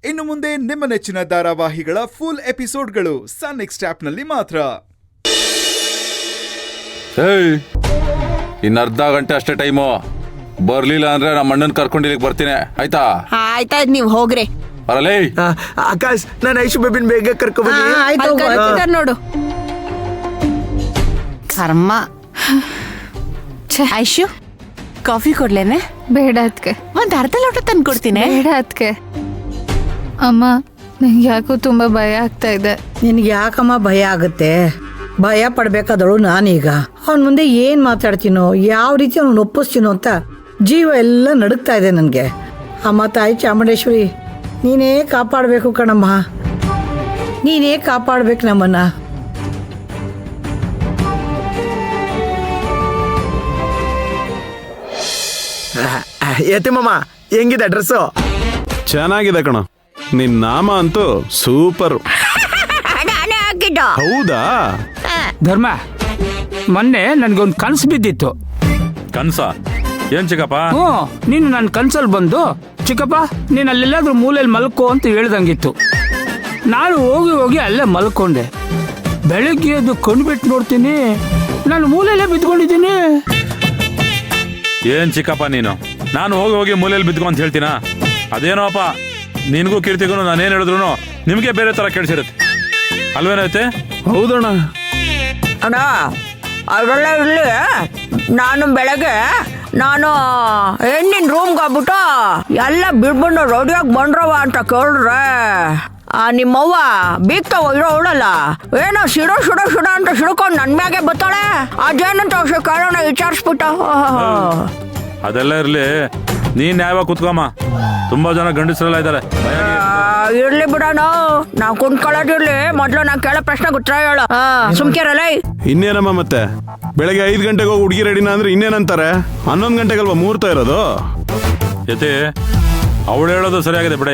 ಇನ್ನು ಮುಂದೆ ನಿಮ್ಮ ನೆಚ್ಚಿನ ಧಾರಾವಾಹಿಗಳ ಫುಲ್ ಎಪಿಸೋಡ್ಗಳು ಸನ್ ನೆಕ್ಸ್ಟ್ ಆಪ್ನಲ್ಲಿ ಮಾತ್ರ. ಇನ್ನು ಅರ್ಧ ಗಂಟೆ ಅಷ್ಟೇ ಟೈಮು. ಬರ್ಲಿಲ್ಲ ಅಂದ್ರೆ ನಮ್ಮ ಅಣ್ಣನ್ ಕರ್ಕೊಂಡು ಇಲ್ಲಿಗೆ ಬರ್ತೀನಿ, ಆಯ್ತಾ? ಆಯ್ತಾಯ್ತು, ನೀವ್ ಹೋಗ್ರಿ. ಬರಲೇ ಆಕಾಶ್, ನಾನು ಐಶು ಬೇಬಿನ್ ಬೇಗ ಕರ್ಕೊಬನ್ನಿ ನೋಡು. ಕರ್ಮ. ಐಶು, ಕಾಫಿ ಕೊಡ್ಲೇನೆ? ಬೇಡ ಅದ್ಕೆ. ಒಂದ್ ಅರ್ಧ ಲೋಟ ತಂದು ಕೊಡ್ತೀನಿ. ಬೇಡ ಅದ್ಕೆ. ಅಮ್ಮ, ನಂಗೆ ಯಾಕೋ ತುಂಬಾ ಭಯ ಆಗ್ತಾ ಇದೆ. ನಿನ್ಗೆ ಯಾಕಮ್ಮ ಭಯ ಆಗುತ್ತೆ? ಭಯ ಪಡ್ಬೇಕಾದಳು ನಾನೀಗ. ಅವನ್ ಮುಂದೆ ಏನ್ ಮಾತಾಡ್ತೀನೋ, ಯಾವ ರೀತಿ ಅವ್ನು ಒಪ್ಪಿಸ್ತೀನೋ ಅಂತ ಜೀವ ಎಲ್ಲ ನಡುಕ್ತಾ ಇದೆ ನನ್ಗೆ. ಅಮ್ಮ ತಾಯಿ ಚಾಮುಂಡೇಶ್ವರಿ, ನೀನೇ ಕಾಪಾಡ್ಬೇಕು ಕಣಮ್ಮ, ನೀನೇ ಕಾಪಾಡ್ಬೇಕು ನಮ್ಮನ್ನ. ಯತಿಮಮ್ಮ, ಹೆಂಗಿದೆ ಡ್ರೆಸ್ಸು? ಚೆನ್ನಾಗಿದೆ ಕಣ, ನಿನ್ ನಾಮ ಅಂತೂ ಸೂಪರ್. ಹೌದಾ? ಧರ್ಮ, ಮೊನ್ನೆ ನನ್ಗೊಂದು ಕನ್ಸು ಬಿದ್ದಿತ್ತು. ಕನ್ಸ? ಏನ್ ಚಿಕ್ಕಪ್ಪ? ನೀನು ನನ್ನ ಕನ್ಸಲ್ಲಿ ಬಂದು, ಚಿಕ್ಕಪ್ಪ ನೀನು ಅಲ್ಲೆಲ್ಲಾದ್ರೂ ಮೂಲೆಯಲ್ಲಿ ಮಲ್ಕೋ ಅಂತ ಹೇಳ್ದಂಗಿತ್ತು. ನಾನು ಹೋಗಿ ಹೋಗಿ ಅಲ್ಲೇ ಮಲ್ಕೊಂಡೆ. ಬೆಳಗ್ಗೆ ಅದು ಕಣ್ಬಿಟ್ಟು ನೋಡ್ತೀನಿ, ನಾನು ಮೂಲೆಯಲ್ಲೇ ಬಿದ್ಕೊಂಡಿದ್ದೀನಿ. ಏನ್ ಚಿಕ್ಕಪ್ಪ ನೀನು, ನಾನು ಹೋಗಿ ಹೋಗಿ ಮೂಲೆಯಲ್ಲಿ ಬಿದ್ಕೊ ಅಂತ ಹೇಳ್ತೀನ? ಅದೇನೋಪ್ಪ, ನಿನ್ಗೂ ಕೀರ್ತಿಗೂ ನಾನೇನು ಹೇಳಿದ್ರು ನಿಮ್ಗೆ ಬೇರೆ ತರ ಕೇಳಿಸಿರುತ್ತೆ ಅಲ್ವೇನೈತೆ? ಹೌದಣ್ಣ. ಅಣ್ಣ, ಅವರೆಲ್ಲ ಇರ್ಲಿ. ನಾನು ಬೆಳಗ್ಗೆ ಹೆಣ್ಣಿನ ರೂಮ್ಗೆ ಹೋಗ್ಬಿಟ್ಟು ಎಲ್ಲ ಬಿಡ್ಬಂಡು ರೆಡಿಯಾಗಿ ಬಂದ್ರವ ಅಂತ ಕೇಳಿದ್ರೆ, ನಿಮ್ಮವ್ವ ಬೀಗ್ತಾ ಇರೋಳಲ್ಲ, ಏನೋ ಶಿಡೋ ಅಂತ ಶಿಡ್ಕೊಂಡು ನನ್ ಮ್ಯಾಗೆ ಬತ್ತಾಳೆ. ಅದೇನಂತ ಕಾರಣ ವಿಚಾರಿಸ್ಬಿಟ್ಟ. ಅದೆಲ್ಲ ಇರ್ಲಿ, ನೀನ್ ಯಾವಾಗ ಕುತ್ಕೊಮ್ಮ, ತುಂಬಾ ಜನ ಗಂಡಸರೆಲ್ಲ ಇದಾರೆ. ಇರ್ಲಿ ಬಿಡೋಣ, ನಾವ್ ಕುಂತ್ಕೊಳ್ಳೋದಿರ್ಲಿ. ಮೊದ್ಲು ನಾ ಕೇಳೋ ಪ್ರಶ್ನೆ ಉತ್ತರ ಹೇಳ. ಸುಮ್ಕಿರಲ್ಲ. ಇನ್ನೇನಮ್ಮ ಮತ್ತೆ, ಬೆಳಗ್ಗೆ 5 ಗಂಟೆಗೆ ಹೋಗಿ ಹುಡುಗಿ ರೆಡಿನ ಅಂದ್ರೆ ಇನ್ನೇನಂತಾರೆ? 11 ಗಂಟೆಗಲ್ವಾ ಮುಹೂರ್ತ ಇರೋದು? ಯತಿ, ಅವಳು ಹೇಳೋದು ಸರಿಯಾಗಿದೆ ಬಿಡ.